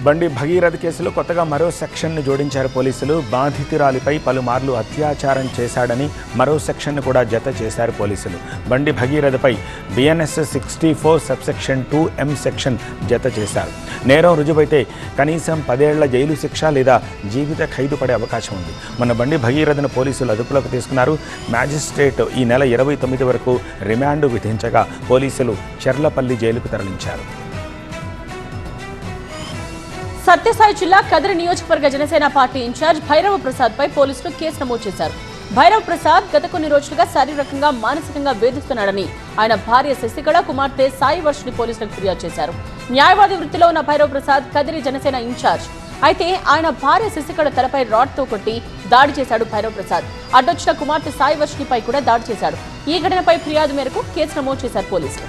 బండి భగీరథ కేసులో కొత్తగా మరో సెక్షన్ను జోడించారు పోలీసులు. బాధితురాలిపై పలుమార్లు అత్యాచారం చేశాడని మరో సెక్షన్ను కూడా జత చేశారు పోలీసులు. బండి భగీరథపై బిఎన్ఎస్ 64 సబ్సెక్షన్ 2M సెక్షన్ జత చేశారు. నేరం రుజువైతే కనీసం 10 ఏళ్ల జైలు శిక్ష లేదా జీవిత ఖైదు పడే అవకాశం ఉంది. మన బండి భగీరథను పోలీసులు అదుపులోకి తీసుకున్నారు. మ్యాజిస్ట్రేట్ ఈ నెల 29 వరకు రిమాండ్ విధించగా పోలీసులు చెర్లపల్లి జైలుకు తరలించారు. సత్యసాయి జిల్లా కదిరి నియోజకవర్గ జనసేన పార్టీ ఇన్ఛార్జ్ భైరవ ప్రసాద్ పై పోలీసులు కేసు నమోదు చేశారు. భైరవ ప్రసాద్ గత కొన్ని రోజులుగా శారీరకంగా మానసికంగా వేధిస్తున్నాడని ఆయన భార్య శశికళ కుమార్తె సాయి వర్షిని పోలీసులకు ఫిర్యాదు చేశారు. న్యాయవాది వృత్తిలో ఉన్న భైరవ ప్రసాద్ కదిరి జనసేన ఇన్ఛార్జ్. అయితే ఆయన భార్య శశికళ తలపై రాడ్తో కొట్టి దాడి చేశాడు భైరవ ప్రసాద్. అడ్డొచ్చిన కుమార్తె సాయి వర్షినిపై కూడా దాడి చేశాడు. ఈ ఘటనపై ఫిర్యాదు మేరకు కేసు నమోదు చేశారు పోలీసులు.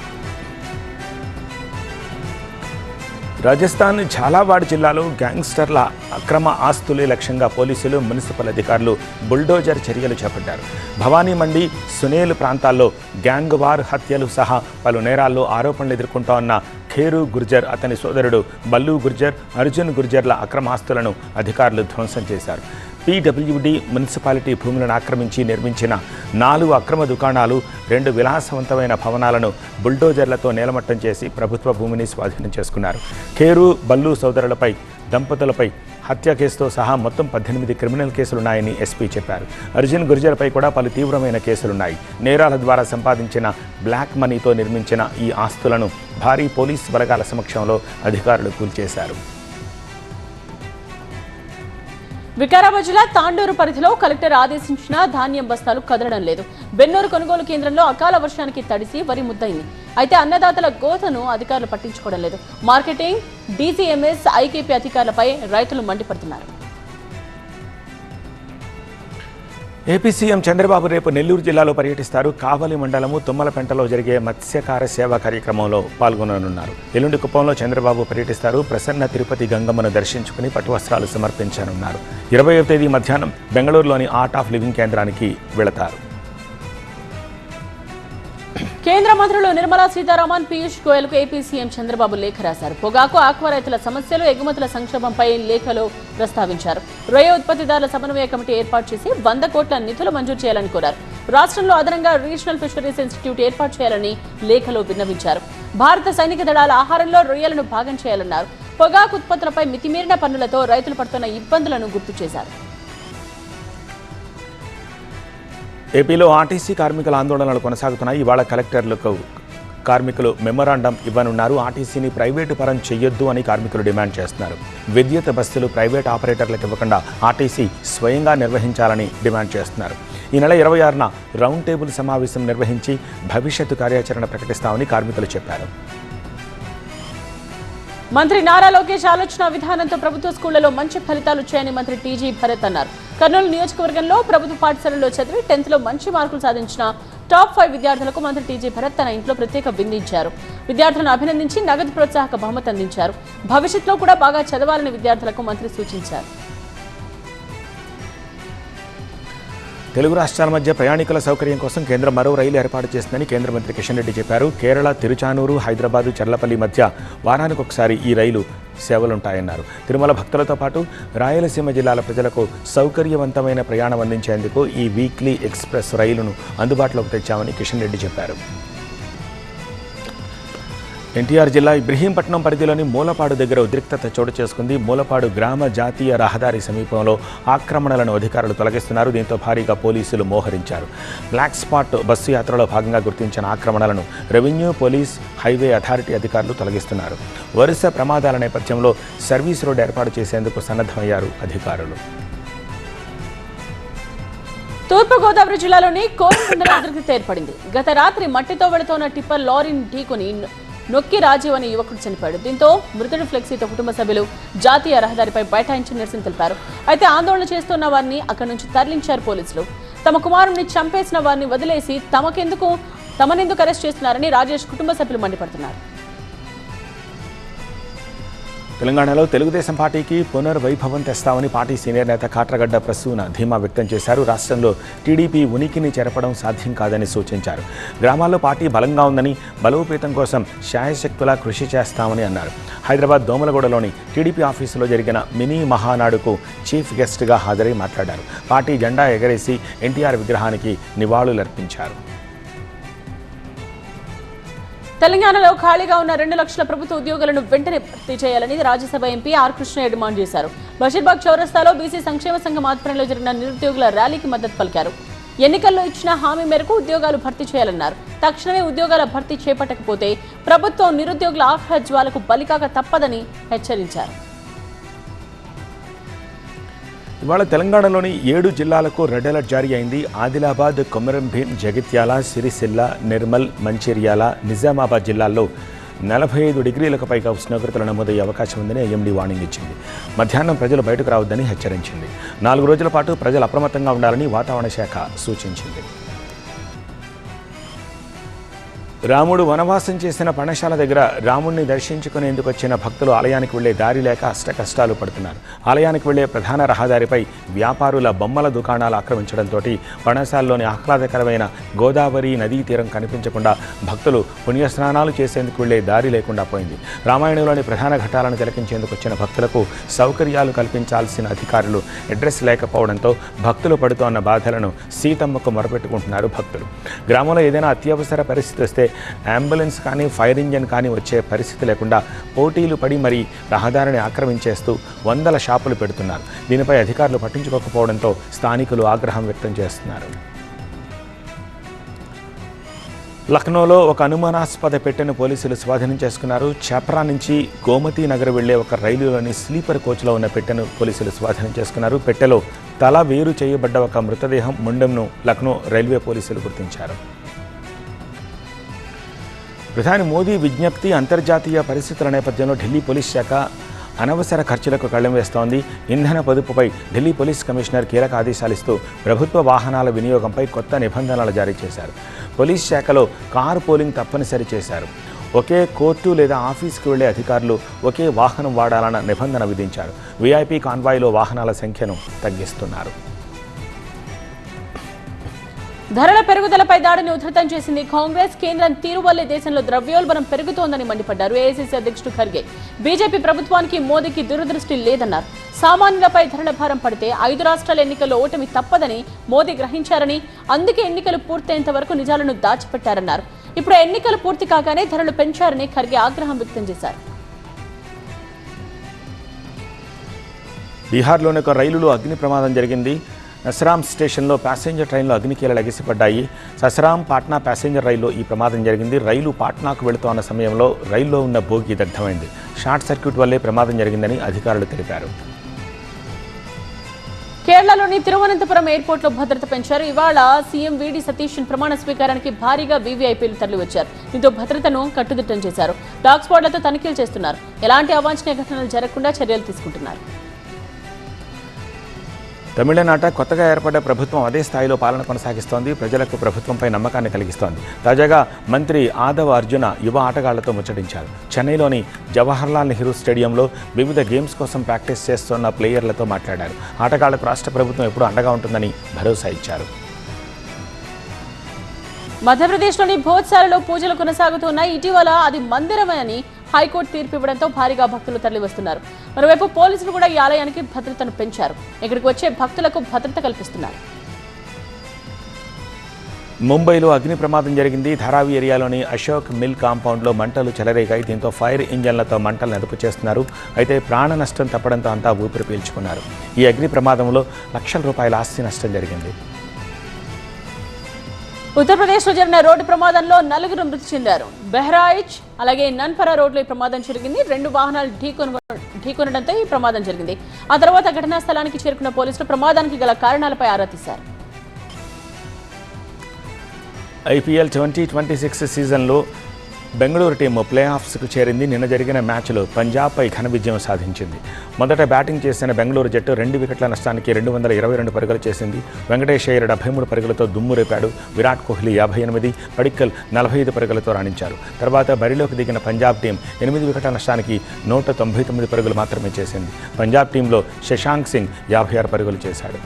రాజస్థాన్ ఝాలావాడ్ జిల్లాలో గ్యాంగ్స్టర్ల అక్రమ ఆస్తులే లక్ష్యంగా పోలీసులు, మున్సిపల్ అధికారులు బుల్డోజర్ చర్యలు చేపట్టారు. భవానీ మండి, సునేల్ ప్రాంతాల్లో గ్యాంగ్ వార్ హత్యలు సహా పలు నేరాల్లో ఆరోపణలు ఎదుర్కొంటూ ఉన్న ఖేరు గుర్జర్, అతని సోదరుడు బల్లు గుర్జర్, అర్జున్ గుర్జర్ల అక్రమ ఆస్తులను అధికారులు ధ్వంసం చేశారు. PWD మున్సిపాలిటీ భూములను ఆక్రమించి నిర్మించిన 4 అక్రమ దుకాణాలు, 2 విలాసవంతమైన భవనాలను బుల్డోజర్లతో నేలమట్టం చేసి ప్రభుత్వ భూమిని స్వాధీనం చేసుకున్నారు. ఖేరు, బల్లు సోదరులపై, దంపతులపై హత్య కేసుతో సహా మొత్తం 18 క్రిమినల్ కేసులున్నాయని ఎస్పీ చెప్పారు. అర్జున్ గుర్జర్పై కూడా పలు తీవ్రమైన కేసులున్నాయి. నేరాల ద్వారా సంపాదించిన బ్లాక్ మనీతో నిర్మించిన ఈ ఆస్తులను భారీ పోలీస్ బలగాల సమక్షంలో అధికారులు కూల్చేశారు. వికారాబాద్ జిల్లా తాండూరు పరిధిలో కలెక్టర్ ఆదేశించిన ధాన్యం బస్తాలు కదలడం లేదు. బెన్నూరు కొనుగోలు కేంద్రంలో అకాల వర్షానికి తడిసి వరి ముద్దయింది. అయితే అన్నదాతల గోతను అధికారులు పట్టించుకోవడం లేదు. మార్కెటింగ్, DCMS, IKP అధికారులపై రైతులు మండిపడుతున్నారు. ఏపీ సీఎం చంద్రబాబు రేపు నెల్లూరు జిల్లాలో పర్యటిస్తారు. కావలి మండలము తుమ్మలపెంటలో జరిగే మత్స్యకార సేవా కార్యక్రమంలో పాల్గొననున్నారు. ఎల్లుండి కుప్పంలో చంద్రబాబు పర్యటిస్తారు. ప్రసన్న తిరుపతి గంగమ్మను దర్శించుకుని పట్టువస్త్రాలు సమర్పించనున్నారు. 20వ తేదీ మధ్యాహ్నం బెంగళూరులోని ఆర్ట్ ఆఫ్ లివింగ్ కేంద్రానికి వెళతారు. కేంద్ర మంత్రులు నిర్మలా సీతారామన్, పీయూష్ గోయల్కు ఏపీ సీఎం చంద్రబాబు లేఖ రాశారు. పొగాకు, ఆక్వా రైతుల సమస్యలు, ఎగుమతుల సంక్షోభంపై లేఖలో ప్రస్తావించారు. రొయ్య ఉత్పత్తిదారుల సమన్వయ కమిటీ ఏర్పాటు చేసి 100 కోట్ల నిధులు మంజూరు చేయాలని కోరారు. రాష్ట్రంలో అదనంగా రీజనల్ ఫిషరీస్ ఇన్స్టిట్యూట్ ఏర్పాటు చేయాలని లేఖలో విన్నవించారు. భారత సైనిక దళాల ఆహారంలో రొయ్యలను భాగం చేయాలన్నారు. పొగాకు ఉత్పత్తులపై మితిమీరిన పన్నులతో రైతులు పడుతున్న ఇబ్బందులను గుర్తు చేశారు. ఏపీలో ఆర్టీసీ కార్మికుల ఆందోళనలు కొనసాగుతున్నాయి. ఇవాళ కలెక్టర్లకు కార్మికులు మెమొరాండం ఇవ్వనున్నారు. ఆర్టీసీని ప్రైవేటు పరం చేయొద్దు అని కార్మికులు డిమాండ్ చేస్తున్నారు. విద్యుత్ బస్సులు ప్రైవేట్ ఆపరేటర్లకు ఇవ్వకుండా ఆర్టీసీ స్వయంగా నిర్వహించాలని డిమాండ్ చేస్తున్నారు. ఈ నెల 26న రౌండ్ టేబుల్ సమావేశం నిర్వహించి భవిష్యత్తు కార్యాచరణ ప్రకటిస్తామని కార్మికులు చెప్పారు. మంత్రి నారా లోకేష్ ఆలోచన విధానంతో ప్రభుత్వ స్కూళ్లలో మంచి ఫలితాలు వచ్చాయని మంత్రి టీజీ భరత్ అన్నారు. కర్నూలు నియోజకవర్గంలో ప్రభుత్వ పాఠశాలలో చదివి 10th లో మంచి మార్కులు సాధించిన టాప్ 5 విద్యార్థులకు మంత్రి టీజీ భరత్ తన ఇంట్లో ప్రత్యేక విందు ఇచ్చారు. విద్యార్థులను అభినందించి నగదు ప్రోత్సాహక బహుమతి అందించారు. భవిష్యత్తులో కూడా బాగా చదవాలని విద్యార్థులకు మంత్రి సూచించారు. తెలుగు రాష్ట్రాల మధ్య ప్రయాణికుల సౌకర్యం కోసం కేంద్రం మరో రైలు ఏర్పాటు చేస్తుందని కేంద్ర మంత్రి కిషన్ రెడ్డి చెప్పారు. కేరళ తిరుచానూరు, హైదరాబాదు, చర్లపల్లి మధ్య వారానికి ఒకసారి ఈ రైలు సేవలుంటాయన్నారు. తిరుమల భక్తులతో పాటు రాయలసీమ జిల్లాల ప్రజలకు సౌకర్యవంతమైన ప్రయాణం అందించేందుకు ఈ వీక్లీ ఎక్స్ప్రెస్ రైలును అందుబాటులోకి తెచ్చామని కిషన్ రెడ్డి చెప్పారు. ఎన్టీఆర్ జిల్లా ఇబ్రహీంపట్నం పరిధిలోని మూలపాడు దగ్గర ఉద్రిక్తత చోటు చేసుకుంది. మూలపాడు గ్రామ జాతీయ రహదారి సమీపంలో ఆక్రమణలను అధికారులు తొలగిస్తున్నారు. దీంతో భారీగా పోలీసులు మోహరించారు. బ్లాక్ స్పాట్ బస్సు యాత్రలో భాగంగా గుర్తించిన ఆక్రమణలను రెవెన్యూ, పోలీస్, హైవే అథారిటీ అధికారులు తొలగిస్తున్నారు. వరుస ప్రమాదాల నేపథ్యంలో సర్వీస్ రోడ్డు ఏర్పాటు చేసేందుకు సన్నద్ధమయ్యారు అధికారులు. తూర్పుగోదావరి జిల్లాలోని కోరకొండలో ఉద్రిక్తత ఏర్పడింది. గత రాత్రి మట్టితో వెళుతున్న టిప్పర్ లారీని ఢీకొని నొక్కి రాజీవ్ అనే యువకుడు చనిపోయాడు. దీంతో మృతుడి ఫ్లెక్సీతో కుటుంబ సభ్యులు జాతీయ రహదారిపై బైఠాయించి నిరసన తెలిపారు. అయితే ఆందోళన చేస్తున్న వారిని అక్కడి నుంచి తరలించారు పోలీసులు. తమ కుమారుడిని చంపేసిన వారిని వదిలేసి తమనెందుకు అరెస్ట్ చేస్తున్నారని రాజేష్ కుటుంబ సభ్యులు మండిపడుతున్నారు. తెలంగాణలో తెలుగుదేశం పార్టీకి పునర్వైభవం తెస్తామని పార్టీ సీనియర్ నేత కాట్రగడ్డ ప్రసూన ధీమా వ్యక్తం చేశారు. రాష్ట్రంలో టీడీపీ ఉనికిని చెరపడం సాధ్యం కాదని సూచించారు. గ్రామాల్లో పార్టీ బలంగా ఉందని, బలోపేతం కోసం శాయశక్తులా కృషి చేస్తామని అన్నారు. హైదరాబాద్ దోమలగూడలోని టీడీపీ ఆఫీసులో జరిగిన మినీ మహానాడుకు చీఫ్ గెస్ట్గా హాజరై మాట్లాడారు. పార్టీ జెండా ఎగరేసి ఎన్టీఆర్ విగ్రహానికి నివాళులర్పించారు. తెలంగాణలో ఖాళీగా ఉన్న 2 లక్షల ప్రభుత్వ ఉద్యోగులను వెంటనే భర్తీ చేయాలని Rajya Sabha MP R Krishnaiah demand చేశారు. బషీర్బాగ్ చౌరస్తాలో బీసీ సంక్షేమ సంఘం ఆధ్వర్యంలో జరిగిన నిరుద్యోగుల ర్యాలీకి మద్దతు పలికారు. ఎన్నికల్లో ఇచ్చిన హామీ మేరకు ఉద్యోగాలు భర్తీ చేయాలన్నారు. తక్షణమే ఉద్యోగాల భర్తీ చేపట్టకపోతే ప్రభుత్వం నిరుద్యోగుల ఆహ్లాజ్వాలకు బలికాక తప్పదని హెచ్చరించారు. ఇవాళ తెలంగాణలోని 7 జిల్లాలకు రెడ్ అలర్ట్ జారీ అయింది. ఆదిలాబాద్, కొమరంభీం, జగిత్యాల, సిరిసిల్ల, నిర్మల్, మంచిర్యాల, నిజామాబాద్ జిల్లాల్లో 45 డిగ్రీలకు పైగా ఉష్ణోగ్రతలు నమోదయ్యే అవకాశం ఉందని ఐఎండీ వార్నింగ్ ఇచ్చింది. మధ్యాహ్నం ప్రజలు బయటకు రావద్దని హెచ్చరించింది. 4 రోజుల పాటు ప్రజలు అప్రమత్తంగా ఉండాలని వాతావరణ శాఖ సూచించింది. రాముడు వనవాసం చేసిన పర్ణశాల దగ్గర రాముడిని దర్శించుకునేందుకు వచ్చిన భక్తులు ఆలయానికి వెళ్లే దారి లేక అష్టకష్టాలు పడుతున్నారు. ఆలయానికి వెళ్లే ప్రధాన రహదారిపై వ్యాపారుల బొమ్మల దుకాణాలు ఆక్రమించడంతో పర్ణశాలలోని ఆహ్లాదకరమైన గోదావరి నదీ తీరం కనిపించకుండా భక్తులు పుణ్యస్నానాలు చేసేందుకు వెళ్లే దారి లేకుండా పోయింది. రామాయణంలోని ప్రధాన ఘట్టాలను తిలకించేందుకు వచ్చిన భక్తులకు సౌకర్యాలు కల్పించాల్సిన అధికారులు అడ్రస్ లేకపోవడంతో భక్తులు పడుతోన్న బాధలను సీతమ్మకు మొరపెట్టుకుంటున్నారు భక్తులు. గ్రామంలో ఏదైనా అత్యవసర పరిస్థితి వస్తే అంబులెన్స్ కానీ ఫైర్ ఇంజన్ కానీ వచ్చే పరిస్థితి లేకుండా పోటీలు పడి మరీ రహదారిని ఆక్రమించేస్తూ 100 షాపులు పెడుతున్నారు. దీనిపై అధికారులు పట్టించుకోకపోవడంతో స్థానికులు ఆగ్రహం వ్యక్తం చేస్తున్నారు. లక్నోలో ఒక అనుమానాస్పద పెట్టెను పోలీసులు స్వాధీనం చేసుకున్నారు. ఛప్రా నుంచి గోమతీ నగర్ వెళ్లే ఒక రైలులోని స్లీపర్ కోచ్లో ఉన్న పెట్టెను పోలీసులు స్వాధీనం చేసుకున్నారు. పెట్టెలో తల వేరు చేయబడ్డ ఒక మృతదేహం ముండంను లక్నో రైల్వే పోలీసులు గుర్తించారు. ప్రధాని మోదీ విజ్ఞప్తి, అంతర్జాతీయ పరిస్థితుల నేపథ్యంలో ఢిల్లీ పోలీస్ శాఖ అనవసర ఖర్చులకు కళ్లెం వేస్తోంది. ఇంధన పొదుపుపై ఢిల్లీ పోలీస్ కమిషనర్ కీలక ఆదేశాలు ఇస్తూ ప్రభుత్వ వాహనాల వినియోగంపై కొత్త నిబంధనలు జారీ చేశారు. పోలీస్ శాఖలో కారు పోలింగ్ తప్పనిసరి చేశారు. ఒకే కోర్టు లేదా ఆఫీస్కి వెళ్లే అధికారులు ఒకే వాహనం వాడాలన్న నిబంధన విధించారు. వీఐపీ కాన్వాయ్లో వాహనాల సంఖ్యను తగ్గిస్తున్నారు. ధరల పెరుగుదలపై దాడిని ఉధృతం చేసింది కాంగ్రెస్. కేంద్రం తీరు వల్లే దేశంలో ద్రవ్యోల్బణం పెరుగుతోందని మండిపడ్డారు ఏఐసీసీ అధ్యక్షుడు ఖర్గే. బీజేపీ ప్రభుత్వానికి మోదీకి దూరదృష్టి లేదన్నారు. సామాన్యులపై ధరల భారం పడితే 5 రాష్ట్రాల ఎన్నికల్లో ఓటమి తప్పదని మోదీ గ్రహించారని, అందుకే ఎన్నికలు పూర్తయ్యేంత వరకు నిజాలను దాచిపెట్టారన్నారు. ఇప్పుడు ఎన్నికలు పూర్తి కాగానే ధరలు పెంచారని ఖర్గే ఆగ్రహం వ్యక్తం చేశారు. బీహార్లోని ఒక రైలులో అగ్ని ప్రమాదం జరిగింది. నసరాం స్టేషన్లో ప్యాసింజర్ ట్రైన్లో అగ్నికీలలు ఎగిసిపడ్డాయి. ససరాం పాట్నా ప్యాసింజర్ రైల్లో ఈ ప్రమాదం జరిగింది. రైలు పాట్నాకు వెళుతున్న సమయంలో రైల్లో ఉన్న బోగి దగ్ధమైంది. షార్ట్ సర్క్యూట్ వల్లే ప్రమాదం జరిగిందని అధికారులు తెలిపారు. కేరళలోని తిరువనంతపురం ఎయిర్పోర్ట్లో భద్రత పెంచారు. ఇవాళ సీఎం వీడి సతీష్ ప్రమాణ స్వీకారానికి భారీగా వీవీఐపీలు తరలివచ్చారు. దీంతో భద్రతను కట్టుదిట్టం చేశారు. డాగ్ స్క్వాడ్లతో తనిఖీలు చేస్తున్నారు. ఎలాంటి అవాంఛనీయ ఘటనలు జరగకుండా చర్యలు తీసుకుంటున్నారు. తమిళనాట కొత్తగా ఏర్పడ్డ ప్రభుత్వం అదే స్థాయిలో పాలన కొనసాగిస్తోంది. ప్రజలకు ప్రభుత్వంపై నమ్మకాన్ని కలిగిస్తోంది. తాజాగా మంత్రి ఆదవ్ అర్జున యువ ఆటగాళ్లతో ముచ్చటించారు. చెన్నైలోని జవహర్లాల్ నెహ్రూ స్టేడియంలో వివిధ గేమ్స్ కోసం ప్రాక్టీస్ చేస్తున్న ప్లేయర్లతో మాట్లాడారు. ఆటగాళ్లకు రాష్ట్ర ప్రభుత్వం ఎప్పుడూ అండగా ఉంటుందని భరోసా ఇచ్చారు. మధ్యప్రదేశ్లోని భోజ్సాలలో పూజలు కొనసాగుతున్నాయి. ఇటీవల అది మందిరమని హైకోర్టు తీర్పు ఇవ్వడంతో భారీగా భక్తులు తరలివస్తున్నారు. మరోవైపు పోలీసులు కూడా ఈ ఆలయానికి భద్రతను పెంచారు. ఇక్కడికి వచ్చే భక్తులకు భద్రత కల్పిస్తున్నారు. ముంబైలో అగ్ని ప్రమాదం జరిగింది. ధారావి ఏరియాలోని అశోక్ మిల్ కాంపౌండ్లో మంటలు చెలరేగాయి. దీంతో ఫైర్ ఇంజన్లతో మంటలను అదుపు చేస్తున్నారు. అయితే ప్రాణ నష్టం తప్పడంతో అంతా ఊపిరి పీల్చుకున్నారు. ఈ అగ్ని ప్రమాదంలో లక్షల రూపాయల ఆస్తి నష్టం జరిగింది. ఉత్తరప్రదేశ్లో జరిగిన రోడ్డు ప్రమాదంలో 4 మృతి చెందారు. బెహ్రాయిచ్ అలాగే నన్పరా రోడ్లో ఈ ప్రమాదం జరిగింది. 2 వాహనాలు ఢీకొనడంతో ఈ ప్రమాదం జరిగింది. ఆ తర్వాత ఘటనా స్థలానికి చేరుకున్న పోలీసులు ప్రమాదానికి గల కారణాలపై ఆరా తీశారు. ఐపీఎల్ 2026 సీజన్లో బెంగళూరు టీం ప్లే ఆఫ్స్కు చేరింది. నిన్న జరిగిన మ్యాచ్లో పంజాబ్పై ఘన విజయం సాధించింది. మొదట బ్యాటింగ్ చేసిన బెంగళూరు జట్టు 2 వికెట్ల నష్టానికి 222 పరుగులు చేసింది. వెంకటేష్ అయ్యర్ 73 పరుగులతో దుమ్ము రేపాడు. విరాట్ కోహ్లీ 58, పడిక్కల్ 45 పరుగులతో రాణించారు. తర్వాత బరిలోకి దిగిన పంజాబ్ టీం 8 వికెట్ల నష్టానికి 199 పరుగులు మాత్రమే చేసింది. పంజాబ్ టీంలో శశాంక్ సింగ్ 56 పరుగులు చేశాడు.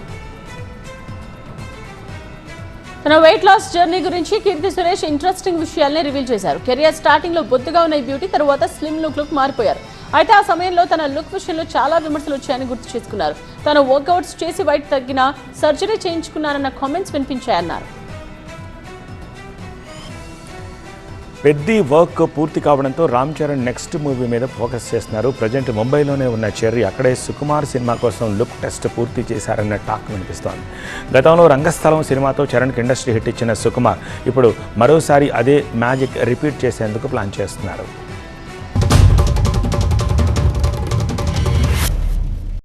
తన వెయిట్ లాస్ జర్నీ గురించి కీర్తి సురేష్ ఇంట్రెస్టింగ్ విషయాల్ని రివీల్ చేశారు. కెరియర్ స్టార్టింగ్ లో బొద్దుగా ఉన్న ఈ బ్యూటీ తర్వాత స్లిమ్ లుక్ మారిపోయారు. అయితే ఆ సమయంలో తన లుక్ విషయంలో చాలా విమర్శలు వచ్చాయని గుర్తు చేసుకున్నారు. తాను వర్కౌట్స్ చేసి వైట్ తగ్గిన సర్జరీ చేయించుకున్నానన్న కామెంట్స్ వినిపించాయన్నారు. పెద్ద వర్క్ పూర్తి కావడంతో రామ్ చరణ్ నెక్స్ట్ మూవీ మీద ఫోకస్ చేస్తున్నారు. ప్రజెంట్ ముంబైలోనే ఉన్న చెర్రీ అక్కడే సుకుమార్ సినిమా కోసం లుక్ టెస్ట్ పూర్తి చేశారన్న టాక్ వినిపిస్తోంది. గతంలో రంగస్థలం సినిమాతో చరణ్కి ఇండస్ట్రీ హిట్ ఇచ్చిన సుకుమార్ ఇప్పుడు మరోసారి అదే మ్యాజిక్ రిపీట్ చేసేందుకు ప్లాన్ చేస్తున్నారు.